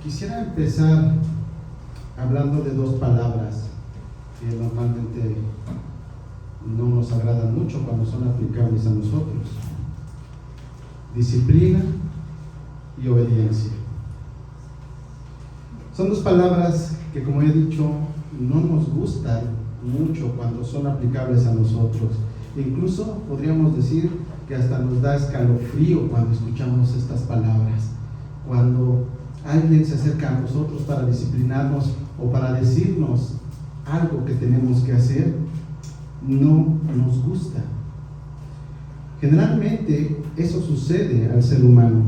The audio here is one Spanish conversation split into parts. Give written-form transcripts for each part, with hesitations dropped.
Quisiera empezar hablando de dos palabras que normalmente no nos agradan mucho cuando son aplicables a nosotros: disciplina y obediencia. Son dos palabras que, como he dicho, no nos gustan mucho cuando son aplicables a nosotros. Incluso podríamos decir que hasta nos da escalofrío cuando escuchamos estas palabras. Cuando alguien se acerca a nosotros para disciplinarnos o para decirnos algo que tenemos que hacer, no nos gusta. Generalmente eso sucede al ser humano.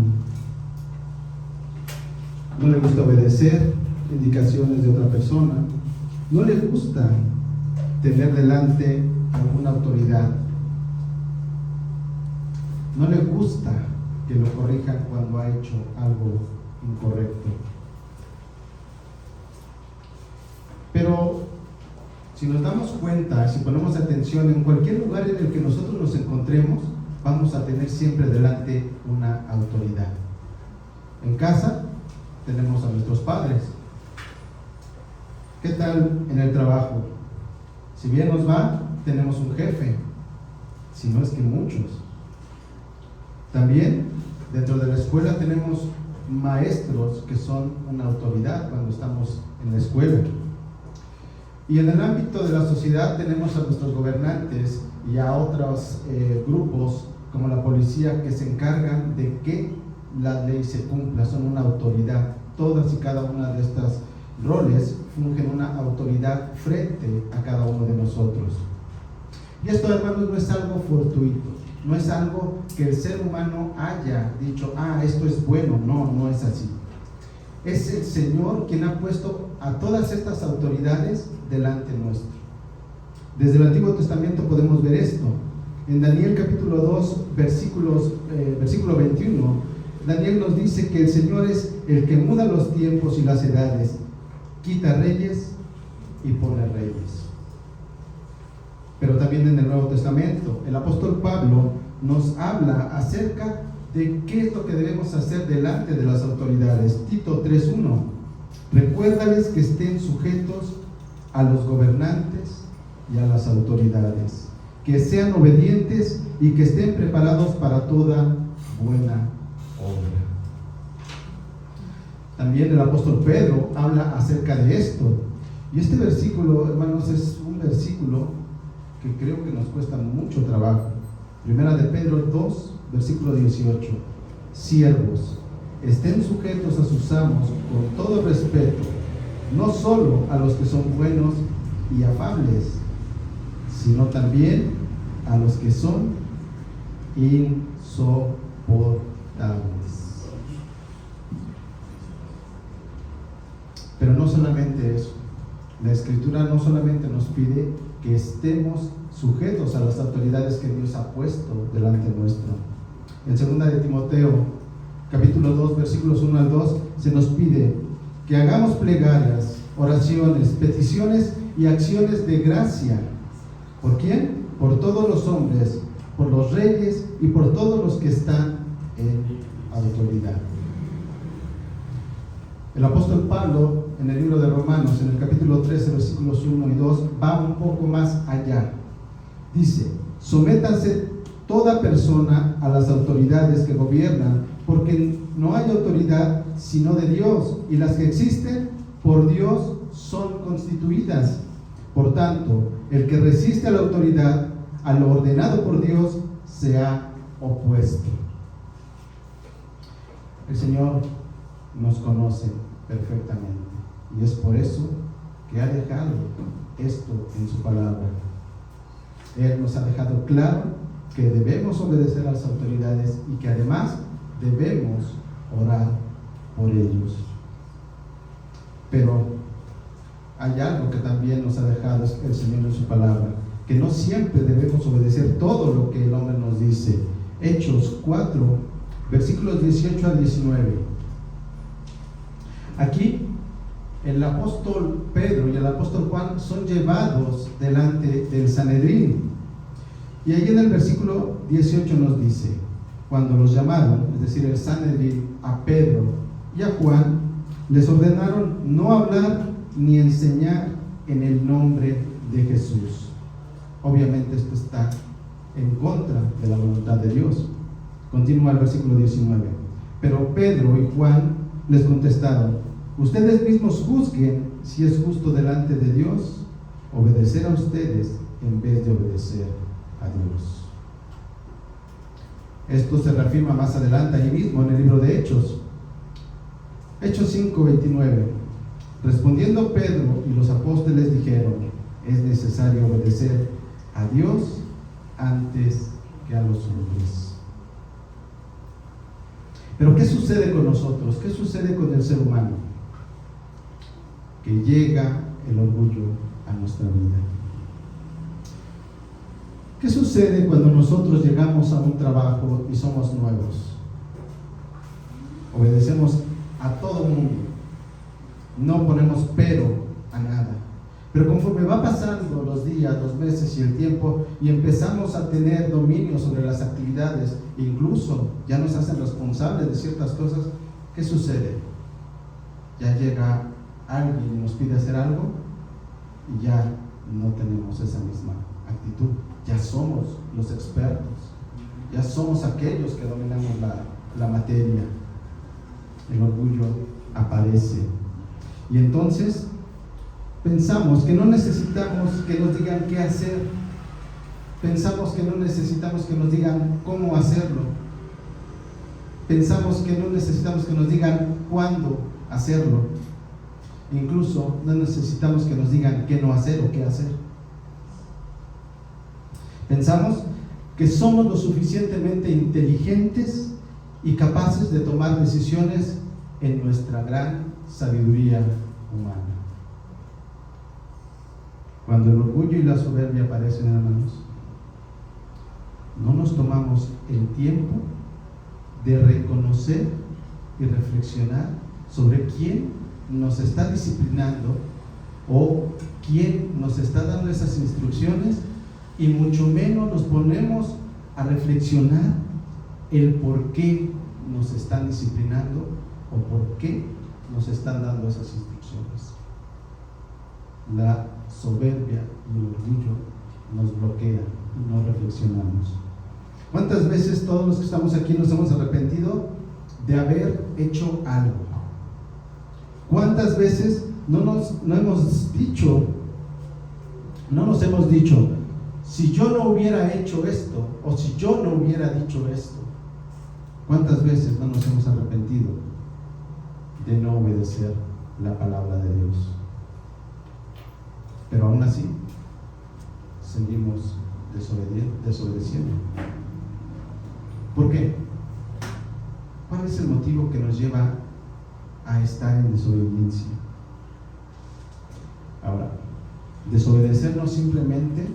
No le gusta obedecer indicaciones de otra persona, no le gusta tener delante alguna autoridad, no le gusta que lo corrijan cuando ha hecho algo incorrecto. Pero si nos damos cuenta, si ponemos atención, en cualquier lugar en el que nosotros nos encontremos, vamos a tener siempre delante una autoridad. En casa tenemos a nuestros padres. ¿Qué tal en el trabajo? Si bien nos va, tenemos un jefe, si no es que muchos. También dentro de la escuela tenemos maestros que son una autoridad cuando estamos en la escuela. Y en el ámbito de la sociedad tenemos a nuestros gobernantes y a otros grupos como la policía que se encargan de que la ley se cumpla, son una autoridad. Todas y cada una de estas roles fungen una autoridad frente a cada uno de nosotros. Y esto, hermanos, no es algo fortuito, no es algo que el ser humano haya dicho, esto es bueno. No es así. Es el Señor quien ha puesto a todas estas autoridades delante nuestro. Desde el Antiguo Testamento podemos ver esto. En Daniel capítulo 2, versículo 21, Daniel nos dice que el Señor es el que muda los tiempos y las edades, quita reyes y pone reyes. Pero también en el Nuevo Testamento, el apóstol Pablo nos habla acerca de qué es lo que debemos hacer delante de las autoridades. Tito 3:1, recuérdales que estén sujetos a los gobernantes y a las autoridades, que sean obedientes y que estén preparados para toda buena obra. También el apóstol Pedro habla acerca de esto. Y este versículo, hermanos, es un versículo que creo que nos cuesta mucho trabajo. Primera de Pedro 2, versículo 18. Siervos, estén sujetos a sus amos con todo respeto, no solo a los que son buenos y afables, sino también a los que son insoportables. Pero no solamente eso, la Escritura no solamente nos pide que estemos sujetos a las autoridades que Dios ha puesto delante nuestro. En 2 de Timoteo, capítulo 2, versículos 1 al 2, se nos pide que hagamos plegarias, oraciones, peticiones y acciones de gracia. ¿Por quién? Por todos los hombres, por los reyes y por todos los que están en autoridad. El apóstol Pablo, en el libro de Romanos, en el capítulo 13, versículos 1 y 2, va un poco más allá. Dice: sométanse toda persona a las autoridades que gobiernan, porque no hay autoridad sino de Dios, y las que existen por Dios son constituidas. Por tanto, el que resiste a la autoridad, a lo ordenado por Dios, se ha opuesto. El Señor nos conoce perfectamente, y es por eso que ha dejado esto en su palabra. Él nos ha dejado claro que debemos obedecer a las autoridades y que además debemos orar por ellos. Pero hay algo que también nos ha dejado el Señor en su palabra, que no siempre debemos obedecer todo lo que el hombre nos dice. Hechos 4, versículos 18 al 19. Aquí el apóstol Pedro y el apóstol Juan son llevados delante del Sanedrín. Y ahí en el versículo 18 nos dice: cuando los llamaron, es decir, el Sanedrín, a Pedro y a Juan, les ordenaron no hablar ni enseñar en el nombre de Jesús. Obviamente esto está en contra de la voluntad de Dios. Continúa el versículo 19. Pero Pedro y Juan les contestaron: ustedes mismos juzguen si es justo delante de Dios obedecer a ustedes en vez de obedecer a Dios. Esto se reafirma más adelante ahí mismo en el libro de Hechos. Hechos 5:29. Respondiendo Pedro y los apóstoles dijeron: es necesario obedecer a Dios antes que a los hombres. Pero ¿qué sucede con nosotros? ¿Qué sucede con el ser humano? Que llega el orgullo a nuestra vida. ¿Qué sucede cuando nosotros llegamos a un trabajo y somos nuevos? Obedecemos a todo mundo, no ponemos pero a nada. Pero conforme va pasando los días, los meses y el tiempo, y empezamos a tener dominio sobre las actividades, incluso ya nos hacen responsables de ciertas cosas, ¿qué sucede? Ya llega alguien y nos pide hacer algo y ya no tenemos esa misma actitud. Ya somos los expertos, ya somos aquellos que dominamos la materia. El orgullo aparece. Y entonces pensamos que no necesitamos que nos digan qué hacer. Pensamos que no necesitamos que nos digan cómo hacerlo. Pensamos que no necesitamos que nos digan cuándo hacerlo. Incluso no necesitamos que nos digan qué no hacer o qué hacer. Pensamos que somos lo suficientemente inteligentes y capaces de tomar decisiones en nuestra gran sabiduría humana. Cuando el orgullo y la soberbia aparecen, hermanos, no nos tomamos el tiempo de reconocer y reflexionar sobre quién nos está disciplinando o quién nos está dando esas instrucciones, y mucho menos nos ponemos a reflexionar el por qué nos están disciplinando o por qué nos están dando esas instrucciones. La soberbia y el orgullo nos bloquean y no reflexionamos. ¿Cuántas veces todos los que estamos aquí nos hemos arrepentido de haber hecho algo? ¿Cuántas veces no nos hemos dicho, si yo no hubiera hecho esto, o si yo no hubiera dicho esto? ¿Cuántas veces no nos hemos arrepentido de no obedecer la palabra de Dios? Pero aún así, seguimos desobedeciendo. ¿Por qué? ¿Cuál es el motivo que nos lleva a estar en desobediencia? Ahora, desobedecer no simplemente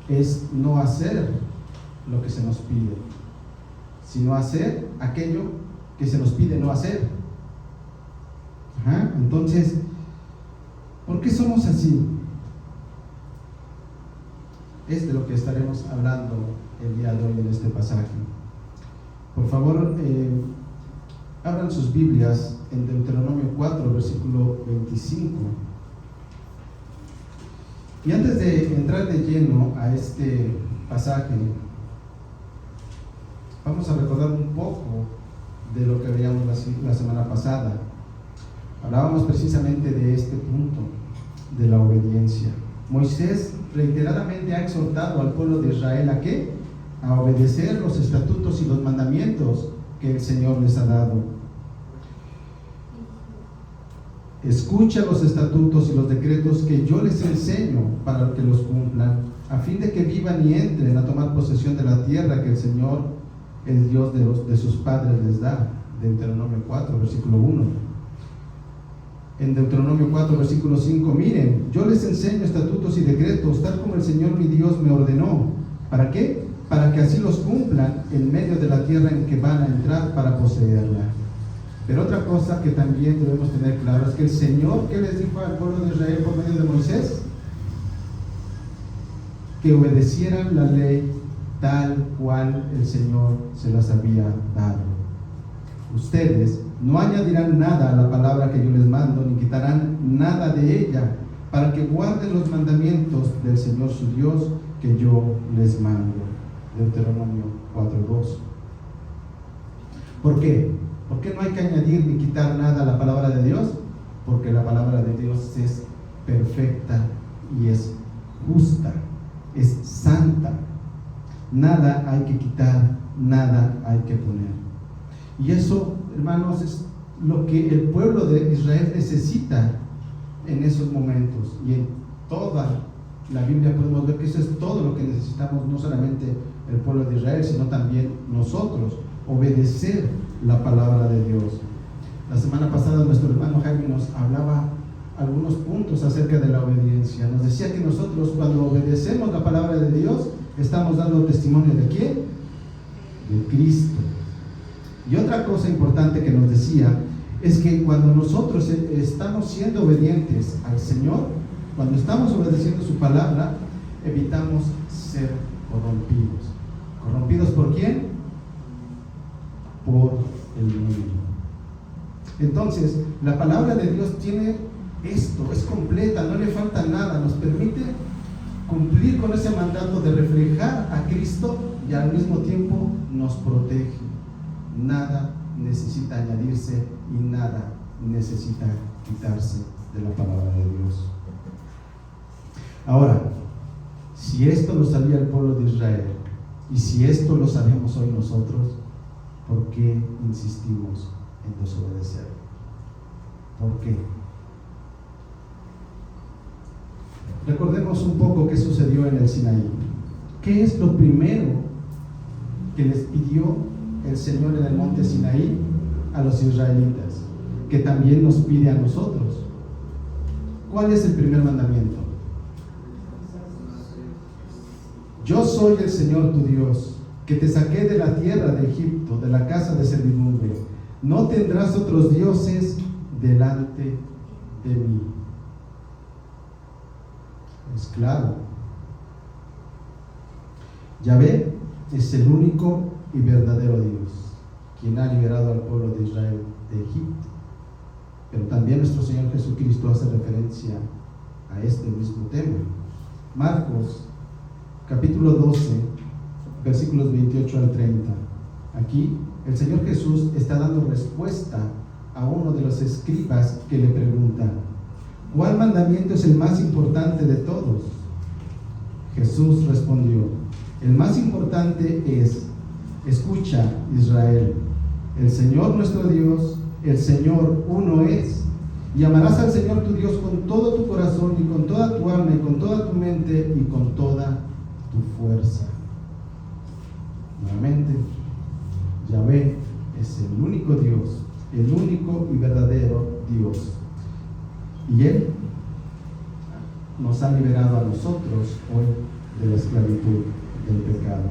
es no hacer lo que se nos pide, sino hacer aquello que se nos pide no hacer. Entonces, ¿por qué somos así? Es de lo que estaremos hablando el día de hoy en este pasaje. Por favor, abran sus Biblias en Deuteronomio 4, versículo 25. Y antes de entrar de lleno a este pasaje, vamos a recordar un poco de lo que veíamos la semana pasada. Hablábamos precisamente de este punto, de la obediencia. Moisés reiteradamente ha exhortado al pueblo de Israel ¿a qué? A obedecer los estatutos y los mandamientos que el Señor les ha dado. Escucha los estatutos y los decretos que yo les enseño para que los cumplan, a fin de que vivan y entren a tomar posesión de la tierra que el Señor, el Dios de sus padres, les da. Deuteronomio 4, versículo 1. En Deuteronomio 4, versículo 5, miren, yo les enseño estatutos y decretos, tal como el Señor mi Dios me ordenó. ¿Para qué? Para que así los cumplan en medio de la tierra en que van a entrar para poseerla. Pero otra cosa que también debemos tener claro es que el Señor, ¿qué les dijo al pueblo de Israel por medio de Moisés? Que obedecieran la ley tal cual el Señor se las había dado. Ustedes no añadirán nada a la palabra que yo les mando, ni quitarán nada de ella, para que guarden los mandamientos del Señor su Dios que yo les mando. Deuteronomio 4:2. ¿Por qué? ¿Por qué no hay que añadir ni quitar nada a la palabra de Dios? Porque la palabra de Dios es perfecta y es justa, es santa. Nada hay que quitar, nada hay que poner. Y eso, hermanos, es lo que el pueblo de Israel necesita en esos momentos. Y en toda la Biblia podemos ver que eso es todo lo que necesitamos, no solamente el pueblo de Israel, sino también nosotros, obedecer la palabra de Dios. La semana pasada nuestro hermano Jaime nos hablaba algunos puntos acerca de la obediencia. Nos decía que nosotros, cuando obedecemos la palabra de Dios, estamos dando testimonio ¿de quién? De Cristo. Y otra cosa importante que nos decía es que cuando nosotros estamos siendo obedientes al Señor, cuando estamos obedeciendo su palabra, evitamos ser corrompidos. ¿Corrompidos por quién? Por el enemigo. Entonces, la palabra de Dios tiene esto, es completa, no le falta nada, nos permite cumplir con ese mandato de reflejar a Cristo y al mismo tiempo nos protege. Nada necesita añadirse y nada necesita quitarse de la palabra de Dios. Ahora, si esto lo sabía el pueblo de Israel y si esto lo sabemos hoy nosotros, ¿por qué insistimos en desobedecer? ¿Por qué? Recordemos un poco qué sucedió en el Sinaí. ¿Qué es lo primero que les pidió el Señor en el monte Sinaí a los israelitas? Que también nos pide a nosotros. ¿Cuál es el primer mandamiento? Yo soy el Señor tu Dios, que te saqué de la tierra de Egipto, de la casa de servidumbre. No tendrás otros dioses delante de mí. Es claro. Yahvé es el único y verdadero Dios, quien ha liberado al pueblo de Israel de Egipto. Pero también nuestro Señor Jesucristo hace referencia a este mismo tema. Marcos, capítulo 12, versículos 28 al 30. Aquí el Señor Jesús está dando respuesta a uno de los escribas que le pregunta: ¿cuál mandamiento es el más importante de todos? Jesús respondió: el más importante es: escucha, Israel, el Señor nuestro Dios, el Señor uno es, y amarás al Señor tu Dios con todo tu corazón y con toda tu alma y con toda tu mente y con toda tu fuerza. Nuevamente, Yahvé es el único Dios, el único y verdadero Dios. Y Él nos ha liberado a nosotros hoy de la esclavitud del pecado.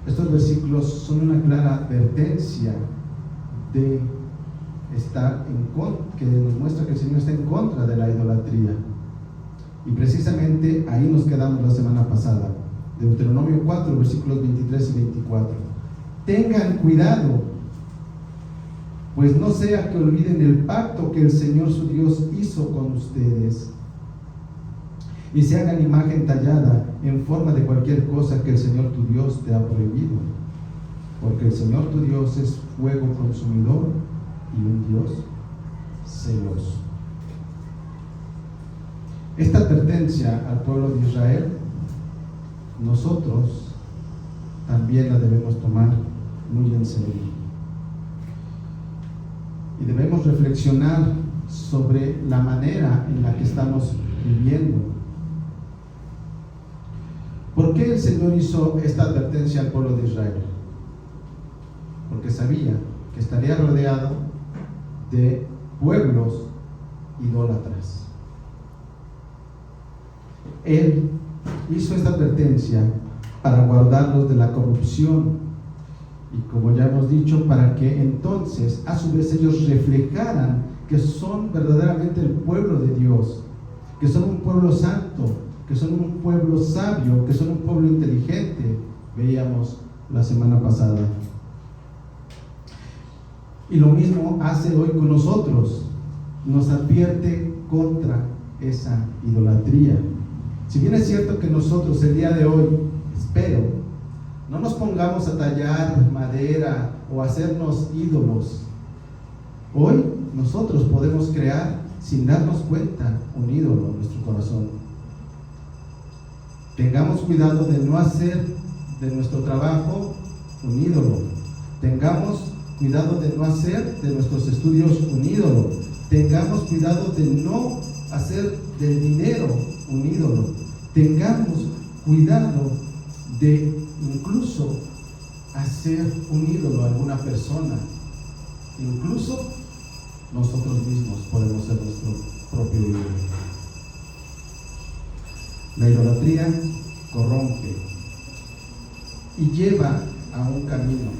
Estos versículos son una clara advertencia de estar en contra, que nos muestra que el Señor está en contra de la idolatría. Y precisamente ahí nos quedamos la semana pasada. Deuteronomio 4, versículos 23 y 24. Tengan cuidado, pues no sea que olviden el pacto que el Señor su Dios hizo con ustedes, y se hagan imagen tallada en forma de cualquier cosa que el Señor tu Dios te ha prohibido, porque el Señor tu Dios es fuego consumidor y un Dios celoso. Esta advertencia al pueblo de Israel, nosotros también la debemos tomar muy en serio. Y debemos reflexionar sobre la manera en la que estamos viviendo. ¿Por qué el Señor hizo esta advertencia al pueblo de Israel? Porque sabía que estaría rodeado de pueblos idólatras. Él hizo esta advertencia para guardarlos de la corrupción y, como ya hemos dicho, para que entonces a su vez ellos reflejaran que son verdaderamente el pueblo de Dios, que son un pueblo santo, que son un pueblo sabio, que son un pueblo inteligente. Veíamos la semana pasada. Y lo mismo hace hoy con nosotros, nos advierte contra esa idolatría. Si bien es cierto que nosotros el día de hoy, espero, no nos pongamos a tallar madera o a hacernos ídolos. Hoy nosotros podemos crear, sin darnos cuenta, un ídolo en nuestro corazón. Tengamos cuidado de no hacer de nuestro trabajo un ídolo. Tengamos cuidado de no hacer de nuestros estudios un ídolo. Tengamos cuidado de no hacer del dinero un ídolo. Tengamos cuidado de incluso hacer un ídolo a alguna persona. Incluso nosotros mismos podemos ser nuestro propio ídolo. La idolatría corrompe y lleva a un camino.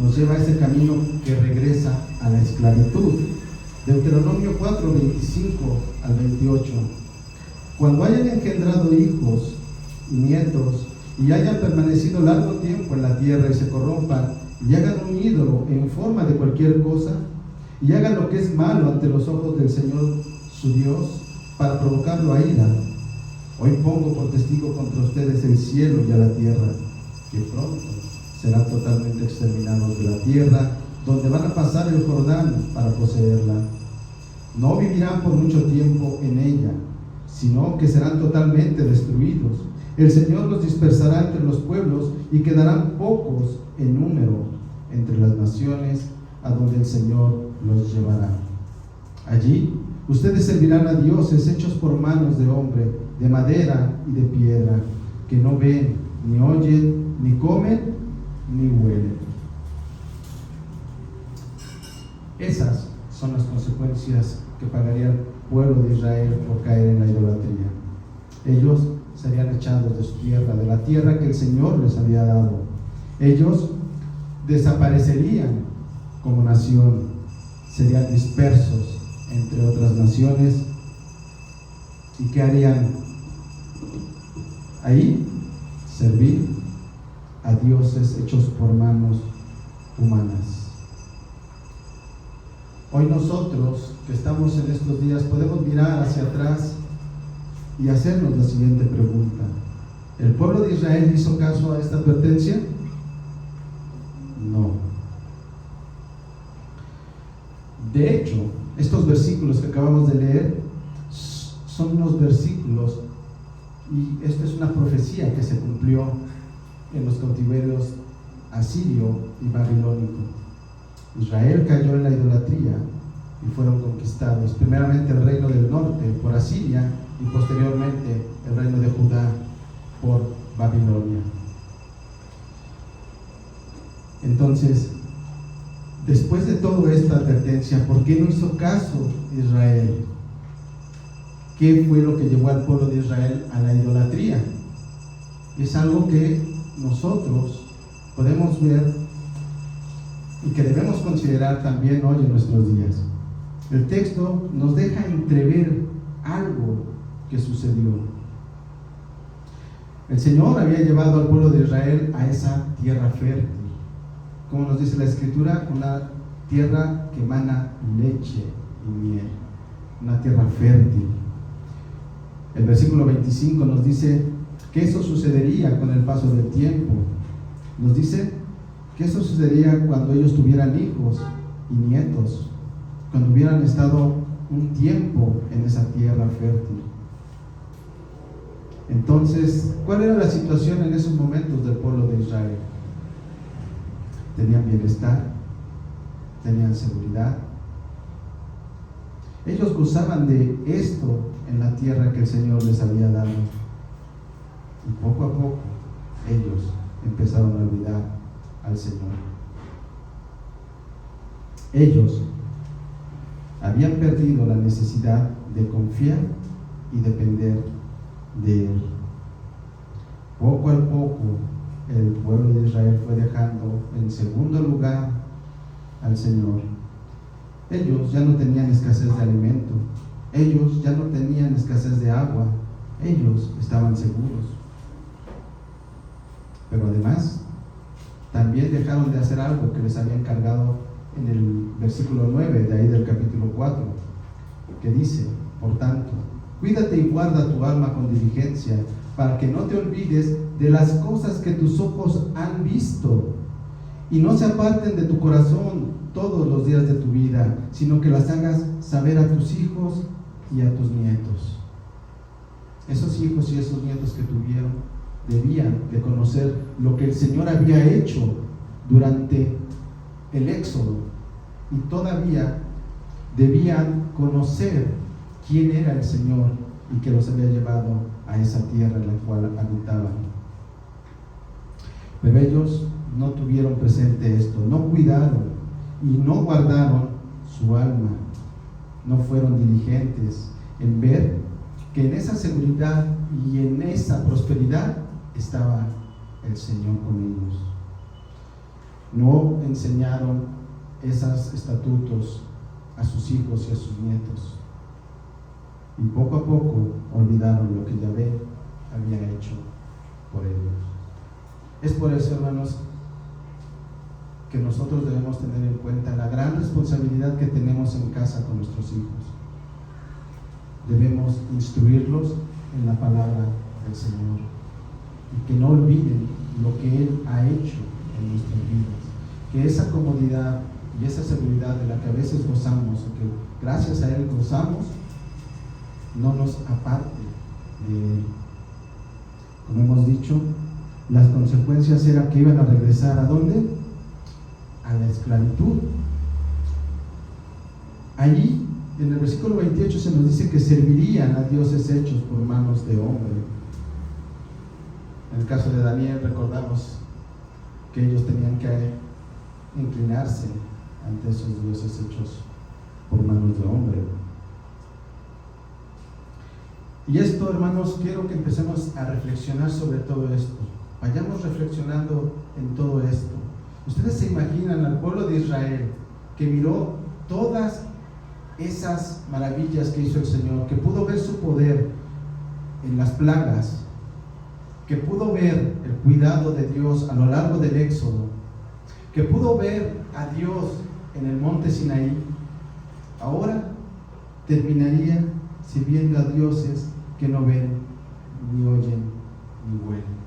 Nos lleva a ese camino que regresa a la esclavitud. Deuteronomio 4, 25 al 28. Cuando hayan engendrado hijos y nietos y hayan permanecido largo tiempo en la tierra y se corrompan y hagan un ídolo en forma de cualquier cosa y hagan lo que es malo ante los ojos del Señor su Dios para provocarlo a ira, hoy pongo por testigo contra ustedes el cielo y a la tierra, que pronto serán totalmente exterminados de la tierra donde van a pasar el Jordán para poseerla. No vivirán por mucho tiempo en ella, sino que serán totalmente destruidos. El Señor los dispersará entre los pueblos y quedarán pocos en número entre las naciones a donde el Señor los llevará. Allí ustedes servirán a dioses hechos por manos de hombre, de madera y de piedra, que no ven, ni oyen, ni comen, ni huelen. Esas son las consecuencias que pagaría el pueblo de Israel por caer en la idolatría. Ellos serían echados de su tierra, de la tierra que el Señor les había dado. Ellos desaparecerían como nación, serían dispersos entre otras naciones. ¿Y qué harían ahí? Servir a dioses hechos por manos humanas. Hoy nosotros que estamos en estos días podemos mirar hacia atrás y hacernos la siguiente pregunta: ¿el pueblo de Israel hizo caso a esta advertencia? No. De hecho, estos versículos que acabamos de leer son unos versículos, y esta es una profecía que se cumplió en los cautiverios asirio y babilónico. Israel cayó en la idolatría y fueron conquistados, primeramente el reino del norte por Asiria y posteriormente el reino de Judá por Babilonia. Entonces, después de toda esta advertencia, ¿por qué no hizo caso Israel? ¿Qué fue lo que llevó al pueblo de Israel a la idolatría? Es algo que nosotros podemos ver y que debemos considerar también hoy en nuestros días. El texto nos deja entrever algo que sucedió. El Señor había llevado al pueblo de Israel a esa tierra fértil, como nos dice la Escritura, una tierra que emana leche y miel, una tierra fértil. El versículo 25 nos dice que eso sucedería con el paso del tiempo. Nos dice que eso sucedería cuando ellos tuvieran hijos y nietos, cuando hubieran estado un tiempo en esa tierra fértil. Entonces, ¿cuál era la situación en esos momentos del pueblo de Israel? Tenían bienestar, tenían seguridad. Ellos gozaban de esto en la tierra que el Señor les había dado. Y poco a poco ellos empezaron a olvidar al Señor. Ellos habían perdido la necesidad de confiar y depender de Él. Poco a poco el pueblo de Israel fue dejando en segundo lugar al Señor. Ellos ya no tenían escasez de alimento, ellos ya no tenían escasez de agua, ellos estaban seguros. Pero además también dejaron de hacer algo que les había encargado en el versículo 9 de ahí del capítulo 4, que dice: por tanto, cuídate y guarda tu alma con diligencia, para que no te olvides de las cosas que tus ojos han visto, y no se aparten de tu corazón todos los días de tu vida, sino que las hagas saber a tus hijos y a tus nietos. Esos hijos y esos nietos que tuvieron debían de conocer lo que el Señor había hecho durante el Éxodo, y todavía debían conocer quién era el Señor y que los había llevado a esa tierra en la cual habitaban. Pero ellos no tuvieron presente esto, no cuidaron y no guardaron su alma, no fueron diligentes en ver que en esa seguridad y en esa prosperidad estaba el Señor con ellos. No enseñaron esos estatutos a sus hijos y a sus nietos, y poco a poco olvidaron lo que Yahvé había hecho por ellos. Es por eso, hermanos, que nosotros debemos tener en cuenta la gran responsabilidad que tenemos en casa con nuestros hijos. Debemos instruirlos en la palabra del Señor, y que no olviden lo que Él ha hecho en nuestras vidas, que esa comodidad y esa seguridad de la que a veces gozamos, o que gracias a Él gozamos, no nos aparte de Él. Como hemos dicho, las consecuencias eran que iban a regresar ¿a dónde? A la esclavitud. Allí en el versículo 28 se nos dice que servirían a dioses hechos por manos de hombre. En el caso de Daniel recordamos que ellos tenían que inclinarse ante esos dioses hechos por manos de hombre. Y esto, hermanos, quiero que empecemos a reflexionar sobre todo esto. Vayamos reflexionando en todo esto. Ustedes se imaginan al pueblo de Israel que miró todas esas maravillas que hizo el Señor, que pudo ver su poder en las plagas, que pudo ver el cuidado de Dios a lo largo del Éxodo, que pudo ver a Dios en el monte Sinaí. Ahora terminaría sirviendo a dioses que no ven, ni oyen, ni huelen.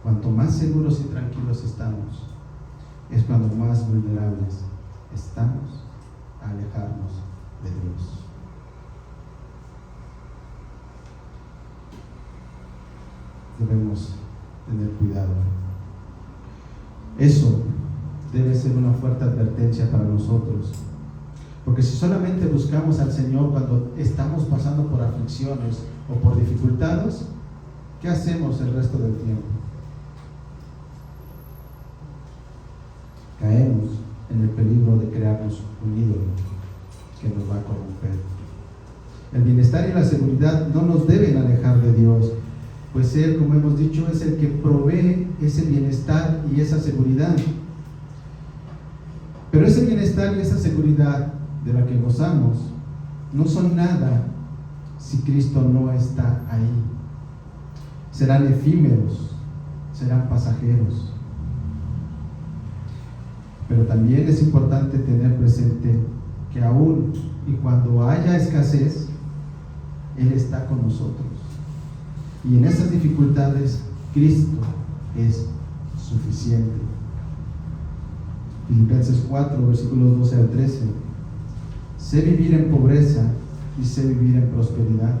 Cuanto más seguros y tranquilos estamos, es cuando más vulnerables estamos a alejarnos de Dios. Debemos tener cuidado. Eso debe ser una fuerte advertencia para nosotros, porque si solamente buscamos al Señor cuando estamos pasando por aflicciones o por dificultades, ¿qué hacemos el resto del tiempo? Caemos en el peligro de crearnos un ídolo que nos va a corromper. El bienestar y la seguridad no nos deben alejar de Dios, pues Él, como hemos dicho, es el que provee ese bienestar y esa seguridad. Pero ese bienestar y esa seguridad de la que gozamos no son nada si Cristo no está ahí. Serán efímeros, serán pasajeros. Pero también es importante tener presente que aún y cuando haya escasez, Él está con nosotros. Y en esas dificultades, Cristo es suficiente. Filipenses 4, versículos 12 al 13. Sé vivir en pobreza y sé vivir en prosperidad.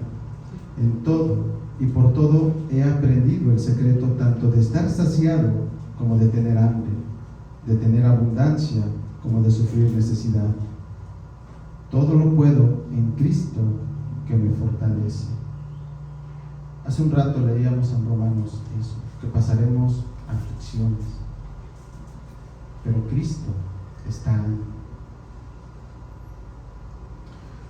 En todo y por todo he aprendido el secreto tanto de estar saciado como de tener hambre, de tener abundancia como de sufrir necesidad. Todo lo puedo en Cristo que me fortalece. Hace un rato leíamos en Romanos eso, que pasaremos aflicciones, pero Cristo está ahí.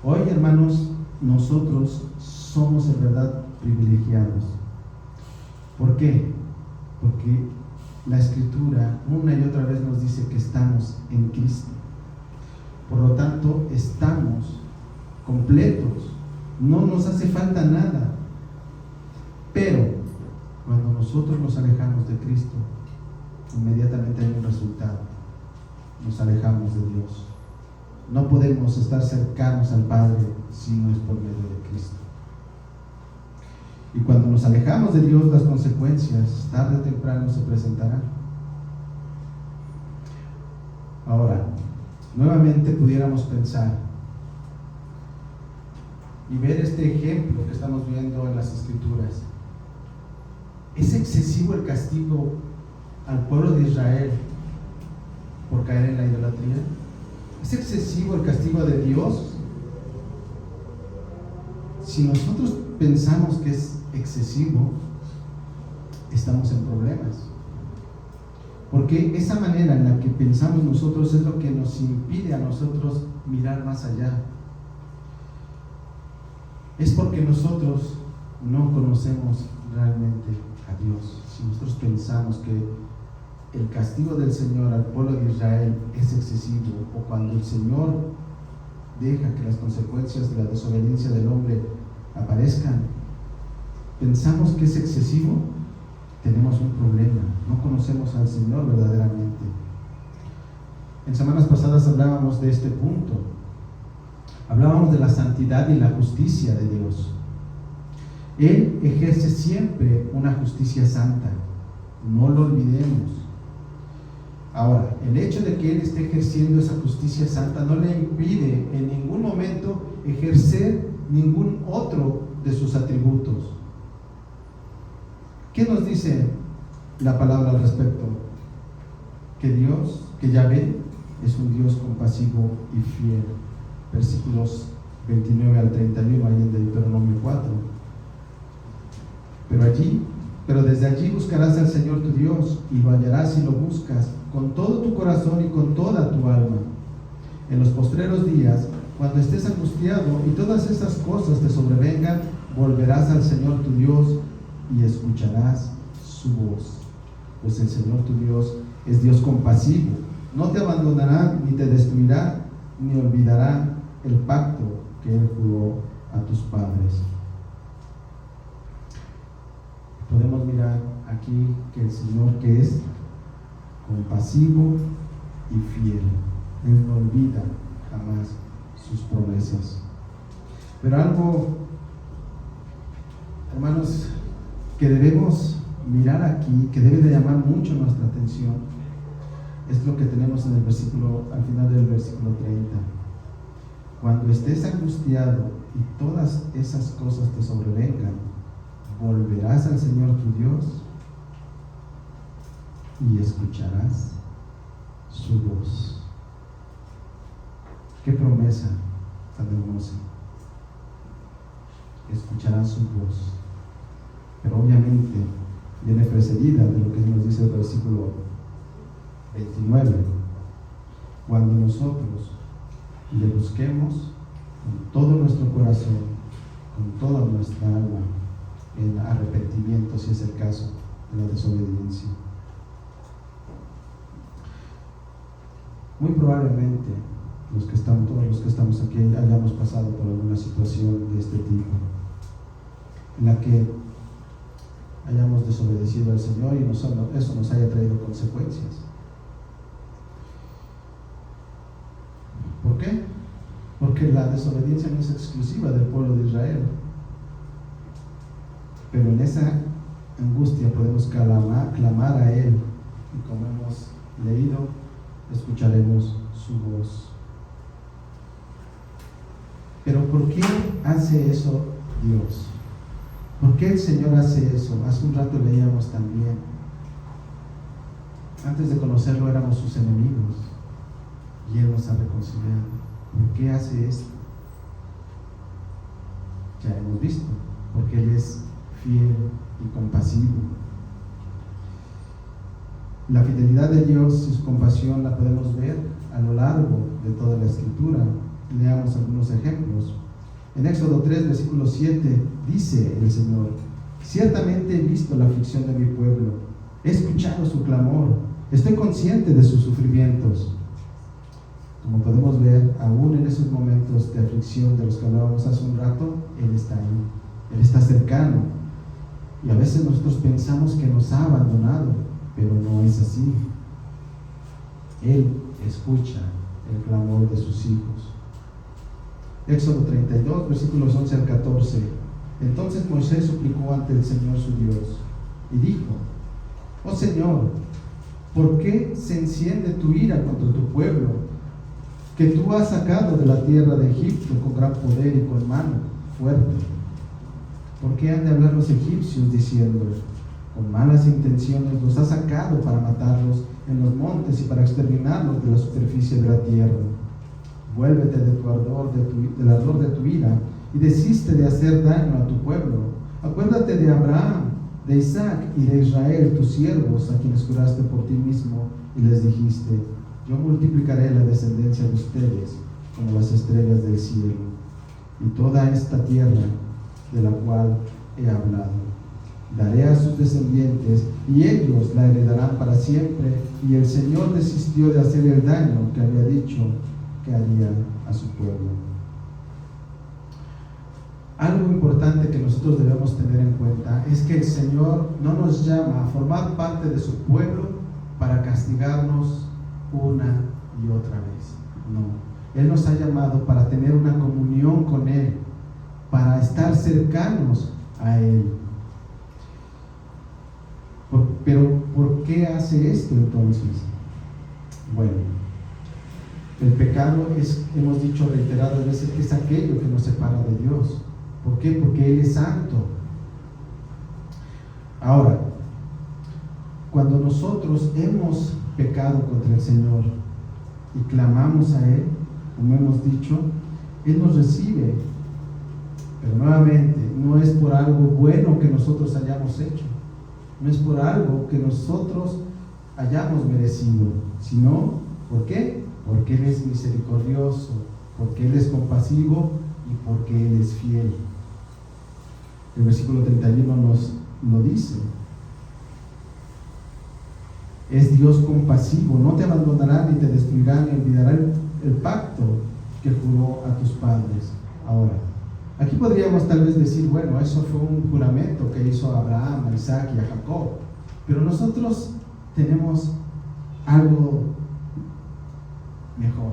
Hoy, hermanos, nosotros somos en verdad privilegiados. ¿Por qué? Porque la Escritura una y otra vez nos dice que estamos en Cristo. Por lo tanto, estamos completos, no nos hace falta nada. Pero cuando nosotros nos alejamos de Cristo, inmediatamente hay un resultado. Nos alejamos de Dios. No podemos estar cercanos al Padre si no es por medio de Cristo. Y cuando nos alejamos de Dios, las consecuencias tarde o temprano se presentarán. Ahora, nuevamente pudiéramos pensar y ver este ejemplo que estamos viendo en las Escrituras. ¿Es excesivo el castigo al pueblo de Israel por caer en la idolatría? ¿Es excesivo el castigo de Dios? Si nosotros pensamos que es excesivo, estamos en problemas. Porque esa manera en la que pensamos nosotros es lo que nos impide a nosotros mirar más allá. Es porque nosotros no conocemos realmente a Dios. Si nosotros pensamos que el castigo del Señor al pueblo de Israel es excesivo, o cuando el Señor deja que las consecuencias de la desobediencia del hombre aparezcan, pensamos que es excesivo, tenemos un problema. No conocemos al Señor verdaderamente. En semanas pasadas hablábamos de este punto. Hablábamos de la santidad y la justicia de Dios. Él ejerce siempre una justicia santa. No lo olvidemos. Ahora, el hecho de que Él esté ejerciendo esa justicia santa no le impide en ningún momento ejercer ningún otro de sus atributos. ¿Qué nos dice la palabra al respecto? Que Dios, que Yahvé, es un Dios compasivo y fiel. Versículos 29 al 31, ahí en Deuteronomio 4. Pero desde allí buscarás al Señor tu Dios, y lo hallarás si lo buscas con todo tu corazón y con toda tu alma. En los postreros días, cuando estés angustiado y todas estas cosas te sobrevengan, volverás al Señor tu Dios y escucharás su voz. Pues el Señor tu Dios es Dios compasivo, no te abandonará ni te destruirá, ni olvidará el pacto que Él juró a tus padres. Podemos mirar aquí que el Señor, que es compasivo y fiel, Él no olvida jamás sus promesas. Pero algo, hermanos, que debemos mirar aquí, que debe de llamar mucho nuestra atención, es lo que tenemos en el versículo, al final del versículo 30. Cuando estés angustiado y todas esas cosas te sobrevengan, volverás al Señor tu Dios y escucharás su voz. Qué promesa tan hermosa. Escucharás su voz. Pero obviamente viene precedida de lo que nos dice el versículo 29. Cuando nosotros le busquemos con todo nuestro corazón, con toda nuestra alma, en arrepentimiento, si es el caso, de la desobediencia. Muy probablemente todos los que estamos aquí hayamos pasado por alguna situación de este tipo, en la que hayamos desobedecido al Señor y eso nos haya traído consecuencias. ¿Por qué? Porque la desobediencia no es exclusiva del pueblo de Israel. Pero en esa angustia podemos clamar a Él, y como hemos leído, escucharemos su voz. Pero ¿por qué hace eso Dios? ¿Por qué el Señor hace eso? Hace un rato leíamos también. Antes de conocerlo éramos sus enemigos y Él nos ha reconciliado. ¿Por qué hace esto? Ya hemos visto, porque Él es fiel y compasivo. La fidelidad de Dios y su compasión la podemos ver a lo largo de toda la Escritura. Leamos algunos ejemplos. En Éxodo 3, versículo 7, dice el Señor: ciertamente he visto la aflicción de mi pueblo, he escuchado su clamor, estoy consciente de sus sufrimientos. Como podemos ver, aún en esos momentos de aflicción de los que hablábamos hace un rato, Él está ahí, Él está cercano. Y a veces nosotros pensamos que nos ha abandonado, pero no es así. Él escucha el clamor de sus hijos. Éxodo 32, versículos 11 al 14. Entonces Moisés suplicó ante el Señor su Dios y dijo: oh Señor, ¿por qué se enciende tu ira contra tu pueblo, que tú has sacado de la tierra de Egipto con gran poder y con mano fuerte? ¿Por qué han de hablar los egipcios diciendo: con malas intenciones los has sacado para matarlos en los montes y para exterminarlos de la superficie de la tierra? Vuélvete de tu ardor, del ardor de tu ira, y desiste de hacer daño a tu pueblo. Acuérdate de Abraham, de Isaac y de Israel, tus siervos, a quienes juraste por ti mismo y les dijiste: yo multiplicaré la descendencia de ustedes como las estrellas del cielo. Y toda esta tierra de la cual he hablado daré a sus descendientes, y ellos la heredarán para siempre. Y el Señor desistió de hacer el daño que había dicho que haría a su pueblo. Algo importante que nosotros debemos tener en cuenta es que el Señor no nos llama a formar parte de su pueblo para castigarnos una y otra vez. No, Él nos ha llamado para tener una comunión con Él, para estar cercanos a Él. Pero ¿por qué hace esto entonces? Bueno, el pecado hemos dicho reiteradas veces, que es aquello que nos separa de Dios. ¿Por qué? Porque Él es santo. Ahora, cuando nosotros hemos pecado contra el Señor y clamamos a Él, como hemos dicho, Él nos recibe. Pero nuevamente, no es por algo bueno que nosotros hayamos hecho, no es por algo que nosotros hayamos merecido, sino, ¿por qué? Porque Él es misericordioso, porque Él es compasivo y porque Él es fiel. El versículo 31 nos lo dice: es Dios compasivo, no te abandonará ni te destruirá ni olvidará el pacto que juró a tus padres. Ahora, aquí podríamos tal vez decir, bueno, eso fue un juramento que hizo a Abraham, a Isaac y a Jacob, pero nosotros tenemos algo mejor.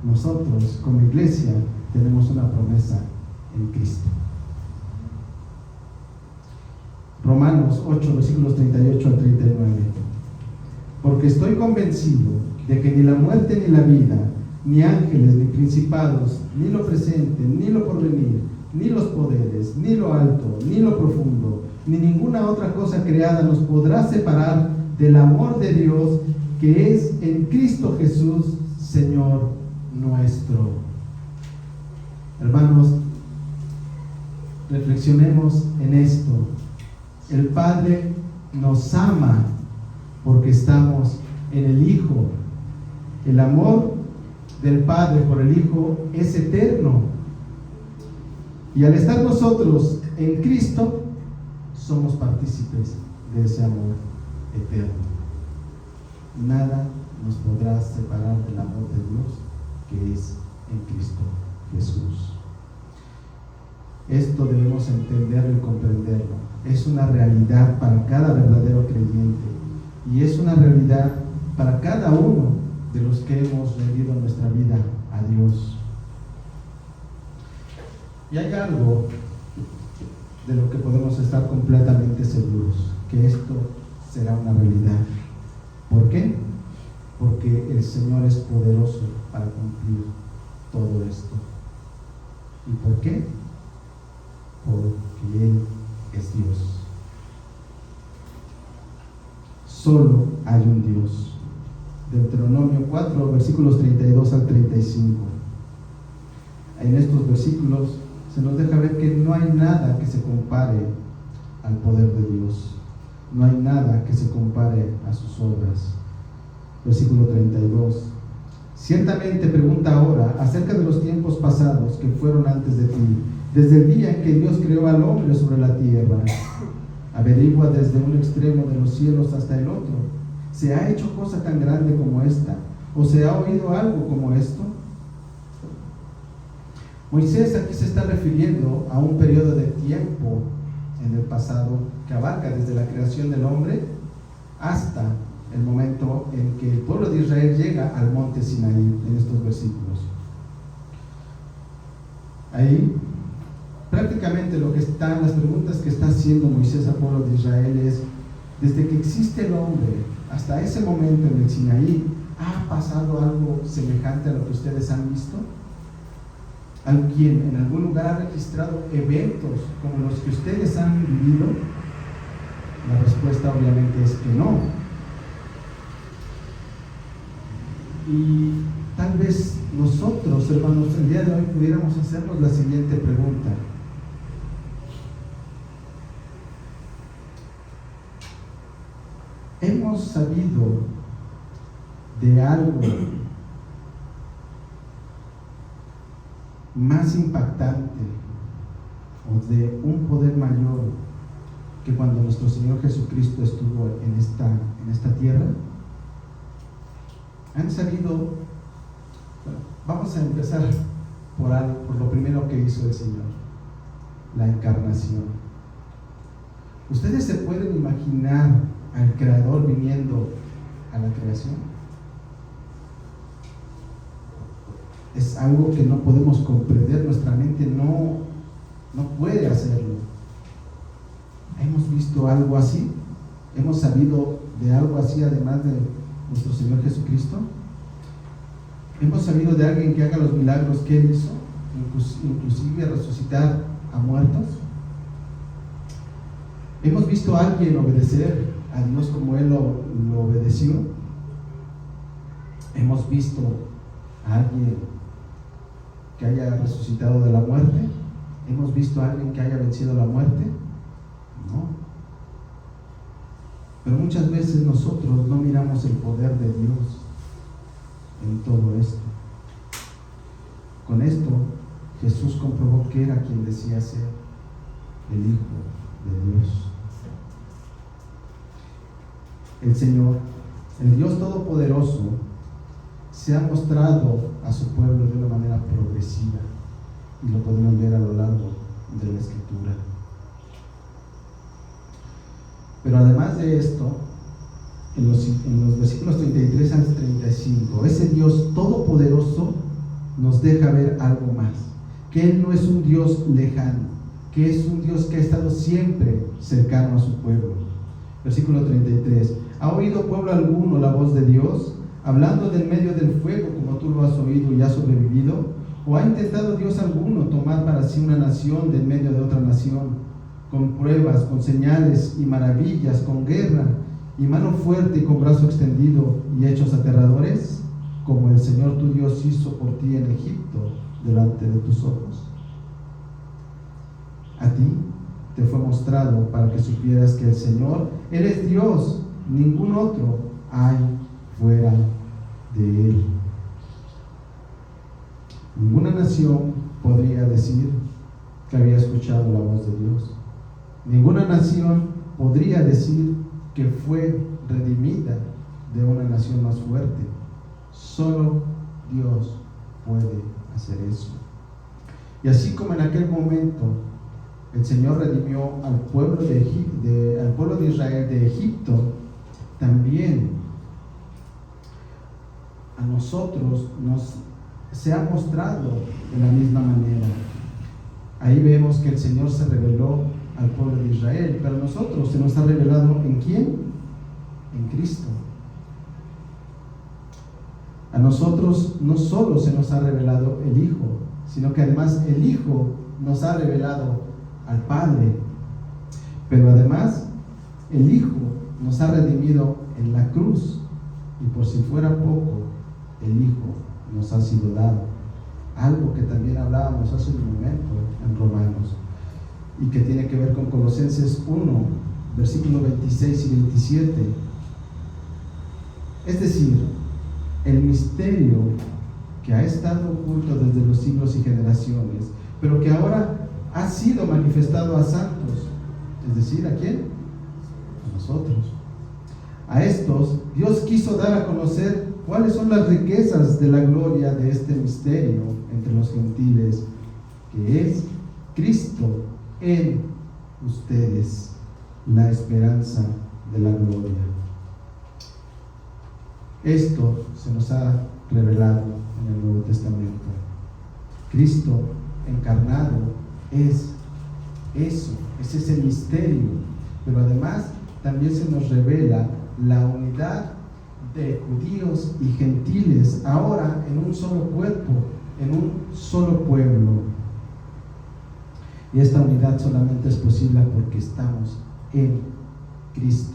Nosotros como iglesia tenemos una promesa en Cristo. Romanos 8, versículos 38 al 39. Porque estoy convencido de que ni la muerte ni la vida, ni ángeles, ni principados, ni lo presente, ni lo porvenir, ni los poderes, ni lo alto, ni lo profundo, ni ninguna otra cosa creada nos podrá separar del amor de Dios que es en Cristo Jesús, Señor nuestro. Hermanos, reflexionemos en esto. El Padre nos ama porque estamos en el Hijo. El amor del Padre por el Hijo es eterno. Y al estar nosotros en Cristo, somos partícipes de ese amor eterno. Nada nos podrá separar del amor de Dios que es en Cristo Jesús. Esto debemos entenderlo y comprenderlo. Es una realidad para cada verdadero creyente y es una realidad para cada uno de los que hemos rendido nuestra vida a Dios. Y hay algo de lo que podemos estar completamente seguros, que esto será una realidad. ¿Por qué? Porque el Señor es poderoso para cumplir todo esto. ¿Y por qué? Porque Él es Dios. Solo hay un Dios. Deuteronomio 4, versículos 32 al 35. En estos versículos se nos deja ver que no hay nada que se compare al poder de Dios. No hay nada que se compare a sus obras. Versículo 32. Ciertamente pregunta ahora acerca de los tiempos pasados que fueron antes de ti, desde el día en que Dios creó al hombre sobre la tierra. Averigua desde un extremo de los cielos hasta el otro. ¿Se ha hecho cosa tan grande como esta? ¿O se ha oído algo como esto? Moisés aquí se está refiriendo a un periodo de tiempo en el pasado que abarca desde la creación del hombre hasta el momento en que el pueblo de Israel llega al monte Sinaí, en estos versículos. Ahí, prácticamente las preguntas que está haciendo Moisés al pueblo de Israel es: desde que existe el hombre hasta ese momento en el Sinaí, ¿ha pasado algo semejante a lo que ustedes han visto? ¿Alguien en algún lugar ha registrado eventos como los que ustedes han vivido? La respuesta obviamente es que no. Y tal vez nosotros, hermanos, el día de hoy pudiéramos hacernos la siguiente pregunta: ¿hemos sabido de algo más impactante o de un poder mayor que cuando nuestro Señor Jesucristo estuvo en esta tierra? Han sabido, bueno, vamos a empezar por lo primero que hizo el Señor: la encarnación. ¿Ustedes se pueden imaginar al Creador viniendo a la creación? Es algo que no podemos comprender, nuestra mente no puede hacerlo. ¿Hemos visto algo así? ¿Hemos sabido de algo así además de nuestro Señor Jesucristo? ¿Hemos sabido de alguien que haga los milagros que Él hizo, inclusive resucitar a muertos? ¿Hemos visto a alguien obedecer a Dios como Él lo obedeció? ¿Hemos visto a alguien que haya resucitado de la muerte? ¿Hemos visto a alguien que haya vencido la muerte? No. Pero muchas veces nosotros no miramos el poder de Dios en todo esto. Con esto, Jesús comprobó que era quien decía ser: el Hijo de Dios. El Señor, el Dios Todopoderoso, se ha mostrado a su pueblo de una manera progresiva, y lo podemos ver a lo largo de la Escritura. Pero además de esto, en los versículos 33 al 35, ese Dios Todopoderoso nos deja ver algo más: que Él no es un Dios lejano, que es un Dios que ha estado siempre cercano a su pueblo. Versículo 33: ¿ha oído pueblo alguno la voz de Dios, hablando del medio del fuego como tú lo has oído y has sobrevivido? ¿O ha intentado Dios alguno tomar para sí una nación del medio de otra nación, con pruebas, con señales y maravillas, con guerra y mano fuerte y con brazo extendido y hechos aterradores, como el Señor tu Dios hizo por ti en Egipto delante de tus ojos? A ti te fue mostrado para que supieras que el Señor, Él es Dios, ningún otro hay fuera de Él. Ninguna nación podría decir que había escuchado la voz de Dios. Ninguna nación podría decir que fue redimida de una nación más fuerte. Solo Dios puede hacer eso. Y así como en aquel momento el Señor redimió al pueblo al pueblo de Israel de Egipto, también a nosotros se ha mostrado de la misma manera. Ahí vemos que el Señor se reveló al pueblo de Israel, pero a nosotros se nos ha revelado ¿en quién? En Cristo. A nosotros no solo se nos ha revelado el Hijo, sino que además el Hijo nos ha revelado al Padre. Pero además el Hijo nos ha redimido en la cruz, y por si fuera poco, el Hijo nos ha sido dado. Algo que también hablábamos hace un momento en Romanos, y que tiene que ver con Colosenses 1, versículos 26 y 27. Es decir, el misterio que ha estado oculto desde los siglos y generaciones, pero que ahora ha sido manifestado a santos. Es decir, ¿a quién? A nosotros. A estos Dios quiso dar a conocer cuáles son las riquezas de la gloria de este misterio entre los gentiles, que es Cristo en ustedes, la esperanza de la gloria. Esto se nos ha revelado en el Nuevo Testamento. Cristo encarnado es eso, es ese misterio, pero además también se nos revela la unidad de judíos y gentiles, ahora en un solo cuerpo, en un solo pueblo. Y esta unidad solamente es posible porque estamos en Cristo.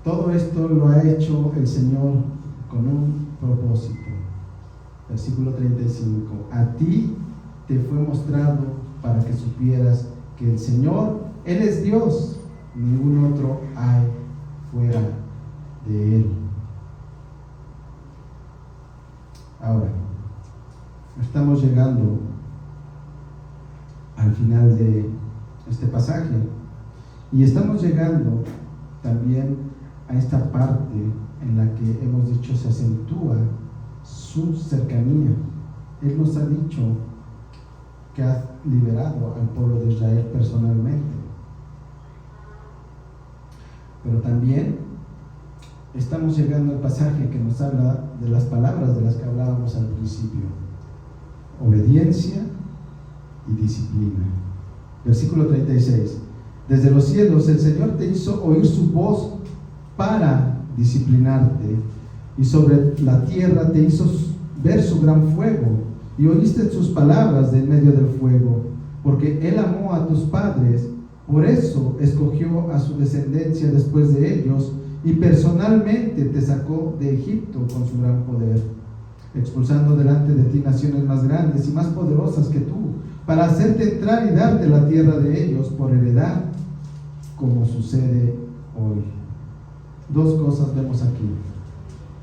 Todo esto lo ha hecho el Señor con un propósito. Versículo 35. A ti te fue mostrado para que supieras que el Señor, Él es Dios, ningún otro hay fuera de Él. Ahora, estamos llegando al final de este pasaje y estamos llegando también a esta parte en la que hemos dicho se acentúa su cercanía. Él nos ha dicho que ha liberado al pueblo de Israel personalmente, pero también estamos llegando al pasaje que nos habla de las palabras de las que hablábamos al principio: obediencia y disciplina. Versículo 36. Desde los cielos el Señor te hizo oír su voz para disciplinarte, y sobre la tierra te hizo ver su gran fuego, y oíste sus palabras de en medio del fuego, porque Él amó a tus padres, por eso escogió a su descendencia después de ellos, y personalmente te sacó de Egipto con su gran poder, expulsando delante de ti naciones más grandes y más poderosas que tú, para hacerte entrar y darte la tierra de ellos por heredad, como sucede hoy. Dos cosas vemos aquí: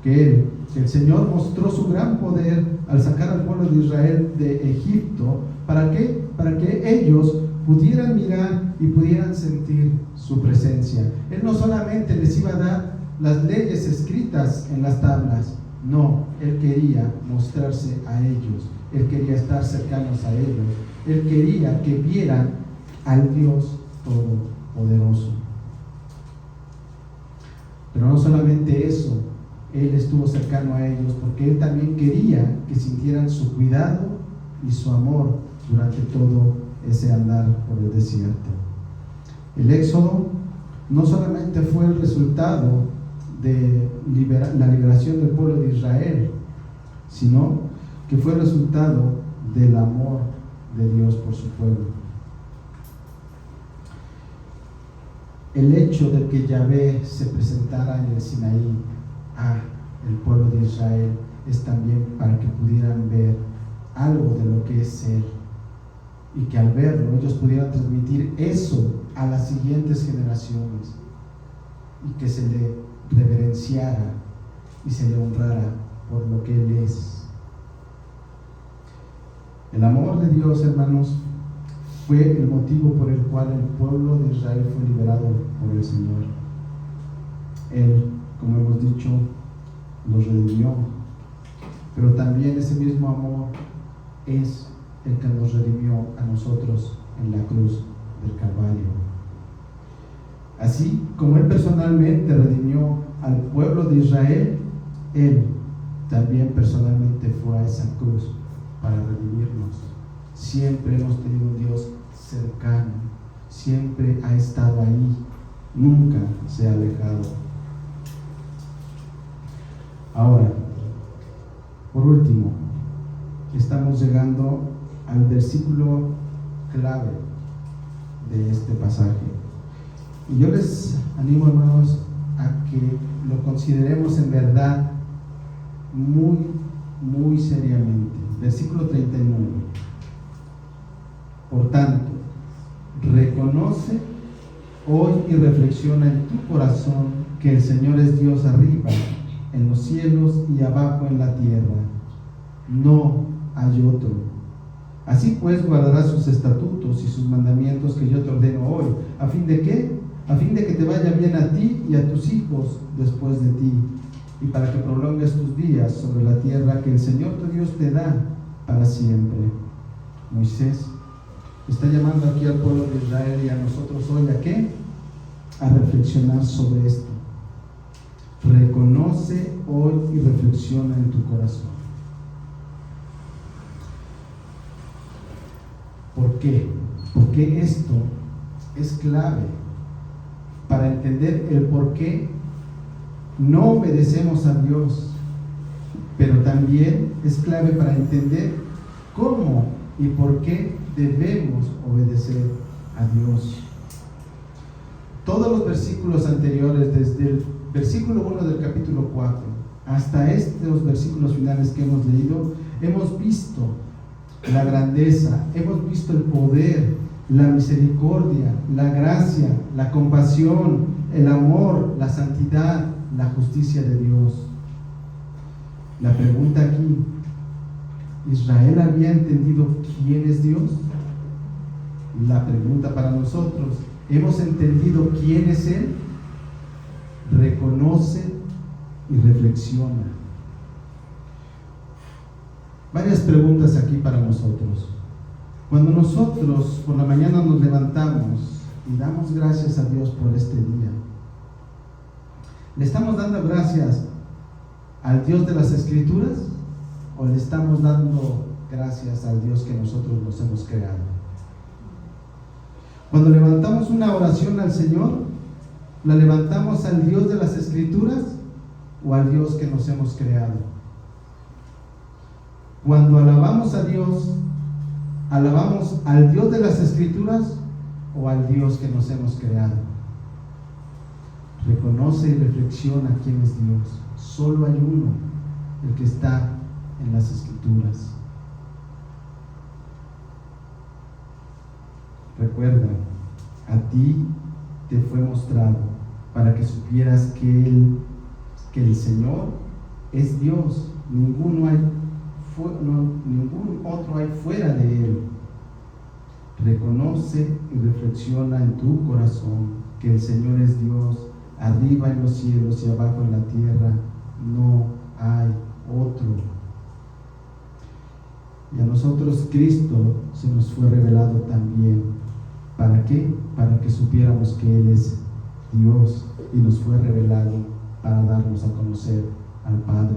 que el Señor mostró su gran poder al sacar al pueblo de Israel de Egipto. ¿Para qué? Para que ellos pudieran mirar y pudieran sentir su presencia. Él no solamente les iba a dar las leyes escritas en las tablas, no, Él quería mostrarse a ellos, Él quería estar cercanos a ellos, Él quería que vieran al Dios Todopoderoso. Pero no solamente eso, Él estuvo cercano a ellos porque Él también quería que sintieran su cuidado y su amor durante todo ese andar por el desierto. El éxodo no solamente fue el resultado de la liberación del pueblo de Israel, sino que fue el resultado del amor de Dios por su pueblo. El hecho de que Yahvé se presentara en el Sinaí a el pueblo de Israel es también para que pudieran ver algo de lo que es Él, y que al verlo ellos pudieran transmitir eso a las siguientes generaciones, y que se le reverenciara y se le honrara por lo que Él es. El amor de Dios, hermanos, fue el motivo por el cual el pueblo de Israel fue liberado por el Señor. Él, como hemos dicho, los redimió, pero también ese mismo amor es el que nos redimió a nosotros en la cruz del Calvario. Así como Él personalmente redimió al pueblo de Israel, Él también personalmente fue a esa cruz para redimirnos. Siempre hemos tenido un Dios cercano, siempre ha estado ahí, nunca se ha alejado. Ahora, por último, estamos llegando al versículo clave de este pasaje. Y yo les animo, hermanos, a que lo consideremos en verdad muy seriamente. Versículo 39. Por tanto, reconoce hoy y reflexiona en tu corazón que el Señor es Dios arriba en los cielos y abajo en la tierra. No hay otro. Así pues guardarás sus estatutos y sus mandamientos que yo te ordeno hoy. ¿A fin de qué? A fin de que te vaya bien a ti y a tus hijos después de ti, y para que prolongues tus días sobre la tierra que el Señor tu Dios te da para siempre. Moisés está llamando aquí al pueblo de Israel y a nosotros hoy, ¿a qué? A reflexionar sobre esto. Reconoce hoy y reflexiona en tu corazón. ¿Por qué? Porque esto es clave para entender el por qué no obedecemos a Dios, pero también es clave para entender cómo y por qué debemos obedecer a Dios. Todos los versículos anteriores, desde el versículo 1 del capítulo 4 hasta estos versículos finales que hemos leído, hemos visto la grandeza, hemos visto el poder, la misericordia, la gracia, la compasión, el amor, la santidad, la justicia de Dios. La pregunta aquí: ¿Israel había entendido quién es Dios? La pregunta para nosotros: ¿hemos entendido quién es Él? Reconoce y reflexiona. Varias preguntas aquí para nosotros. Cuando nosotros por la mañana nos levantamos y damos gracias a Dios por este día, ¿le estamos dando gracias al Dios de las Escrituras o le estamos dando gracias al Dios que nosotros nos hemos creado? Cuando levantamos una oración al Señor, ¿la levantamos al Dios de las Escrituras o al Dios que nos hemos creado? Cuando alabamos a Dios, ¿alabamos al Dios de las Escrituras o al Dios que nos hemos creado? Reconoce y reflexiona quién es Dios. Solo hay uno, el que está en las Escrituras. Recuerda, a ti te fue mostrado para que supieras que el Señor es Dios. Ningún otro hay fuera de Él. Reconoce y reflexiona en tu corazón que el Señor es Dios, arriba en los cielos y abajo en la tierra. No hay otro. Y a nosotros Cristo se nos fue revelado también. ¿Para qué? Para que supiéramos que Él es Dios, y nos fue revelado para darnos a conocer al Padre.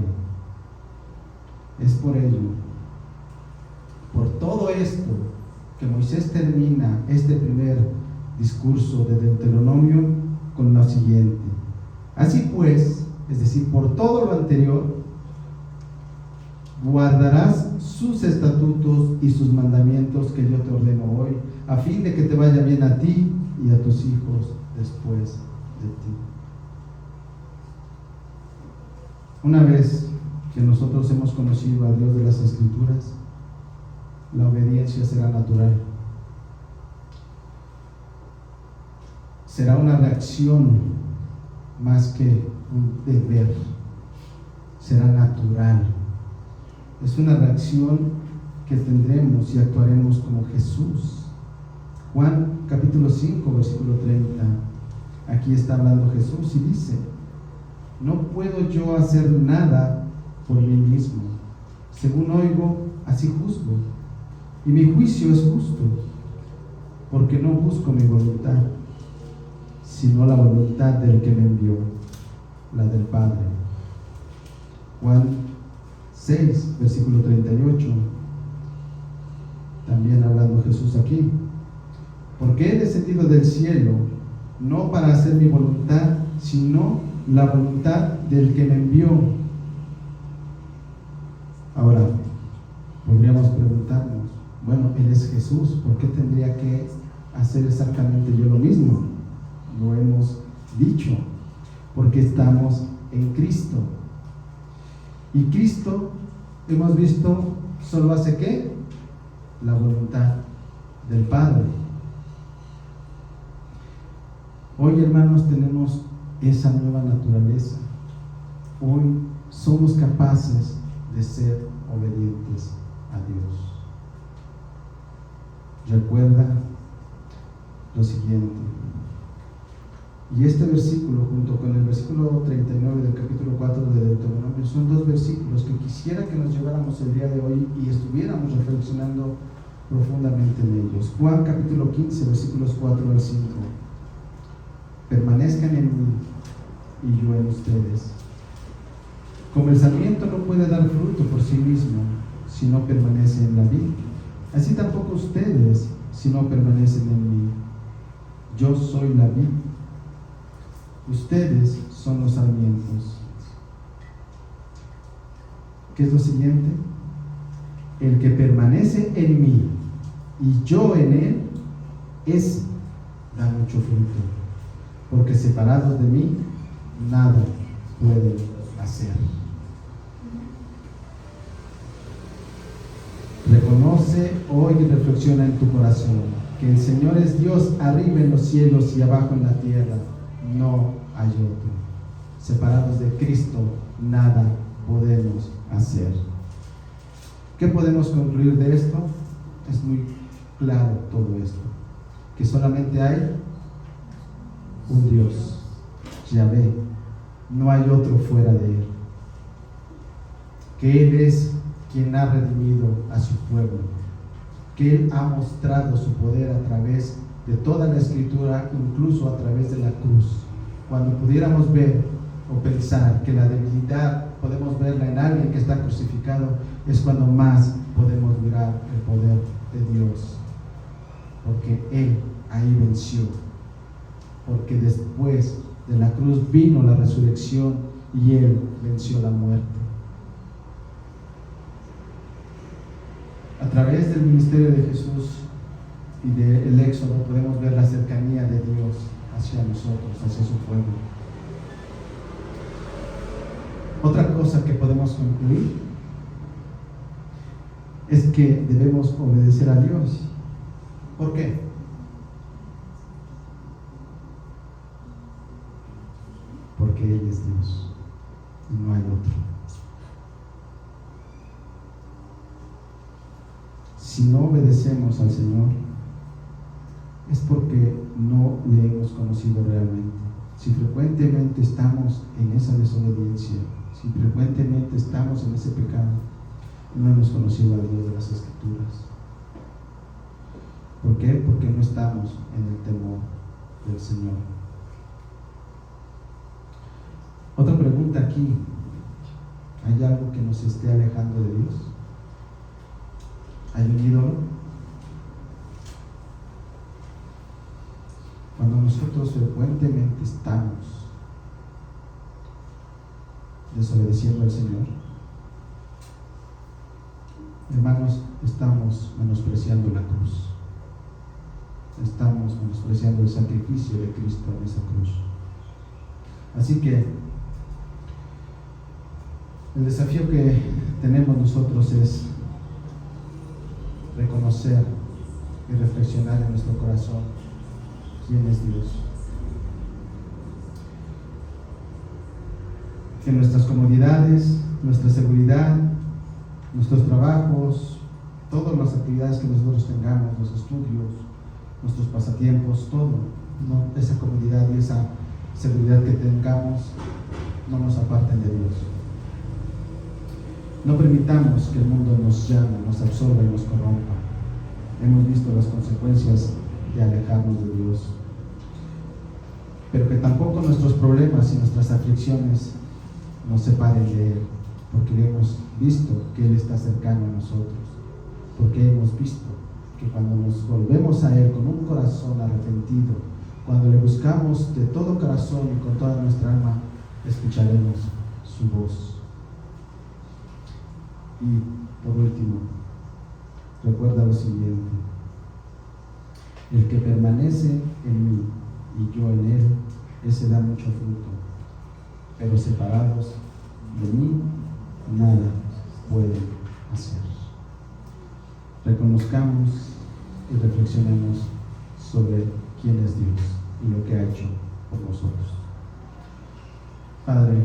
Es por ello, por todo esto, que Moisés termina este primer discurso de Deuteronomio con lo siguiente: así pues, es decir, por todo lo anterior, guardarás sus estatutos y sus mandamientos que yo te ordeno hoy, a fin de que te vaya bien a ti y a tus hijos después de ti. Una vez que nosotros hemos conocido al Dios de las Escrituras, la obediencia será natural. Será una reacción más que un deber. Será natural. Es una reacción que tendremos y actuaremos como Jesús. Juan capítulo 5, versículo 30. Aquí está hablando Jesús y dice: no puedo yo hacer nada por mí mismo. Según oigo, así juzgo. Y mi juicio es justo, porque no busco mi voluntad, sino la voluntad del que me envió, la del Padre. Juan 6, versículo 38. También hablando Jesús aquí: porque he descendido del cielo, no para hacer mi voluntad, sino la voluntad del que me envió. Ahora, podríamos preguntarnos: bueno, Él es Jesús, ¿por qué tendría que hacer exactamente yo lo mismo? Lo hemos dicho, porque estamos en Cristo. Y Cristo, hemos visto, solo hace ¿qué? La voluntad del Padre. Hoy, hermanos, tenemos esa nueva naturaleza. Hoy somos capaces de ser obedientes a Dios. Recuerda lo siguiente: y este versículo, junto con el versículo 39 del capítulo 4 de Deuteronomio, son dos versículos que quisiera que nos lleváramos el día de hoy y estuviéramos reflexionando profundamente en ellos. Juan capítulo 15, versículos 4 al 5. Permanezcan en mí y yo en ustedes. Como el sarmiento no puede dar fruto por sí mismo si no permanece en la vid, así tampoco ustedes si no permanecen en mí. Yo soy la vid, ustedes son los sarmientos. ¿Qué es lo siguiente? El que permanece en mí y yo en él, ese da mucho fruto, porque separados de mí nada pueden hacer. Reconoce hoy y reflexiona en tu corazón que el Señor es Dios arriba en los cielos y abajo en la tierra. No hay otro. Separados de Cristo, nada podemos hacer. ¿Qué podemos concluir de esto? Es muy claro todo esto, que solamente hay un Dios, Yahvé, no hay otro fuera de Él, que Él es quien ha redimido a su pueblo, que Él ha mostrado su poder a través de toda la Escritura, incluso a través de la cruz. Cuando pudiéramos ver o pensar que la debilidad podemos verla en alguien que está crucificado, es cuando más podemos mirar el poder de Dios, porque Él ahí venció, porque después de la cruz vino la resurrección y Él venció la muerte. A través del ministerio de Jesús y del Éxodo podemos ver la cercanía de Dios hacia nosotros, hacia su pueblo. Otra cosa que podemos concluir es que debemos obedecer a Dios. ¿Por qué? Porque Él es Dios y no hay otro. Si no obedecemos al Señor, es porque no le hemos conocido realmente. Si frecuentemente estamos en esa desobediencia, si frecuentemente estamos en ese pecado, no hemos conocido al Dios de las Escrituras. ¿Por qué? Porque no estamos en el temor del Señor. Otra pregunta aquí: ¿hay algo que nos esté alejando de Dios? ¿Hay un ídolo? Cuando nosotros frecuentemente estamos desobedeciendo al Señor, hermanos, estamos menospreciando la cruz, estamos menospreciando el sacrificio de Cristo en esa cruz. Así que el desafío que tenemos nosotros es reconocer y reflexionar en nuestro corazón quién es Dios. Que nuestras comodidades, nuestra seguridad, nuestros trabajos, todas las actividades que nosotros tengamos, los estudios, nuestros pasatiempos, todo, ¿no? Esa comodidad y esa seguridad que tengamos no nos aparten de Dios. No permitamos que el mundo nos llame, nos absorba y nos corrompa. Hemos visto las consecuencias de alejarnos de Dios. Pero que tampoco nuestros problemas y nuestras aflicciones nos separen de Él, porque hemos visto que Él está cercano a nosotros, porque hemos visto que cuando nos volvemos a Él con un corazón arrepentido, cuando le buscamos de todo corazón y con toda nuestra alma, escucharemos su voz. Y por último, recuerda lo siguiente: el que permanece en mí y yo en él, ese da mucho fruto, pero separados de mí nada pueden hacer. Reconozcamos y reflexionemos sobre quién es Dios y lo que ha hecho por nosotros. Padre,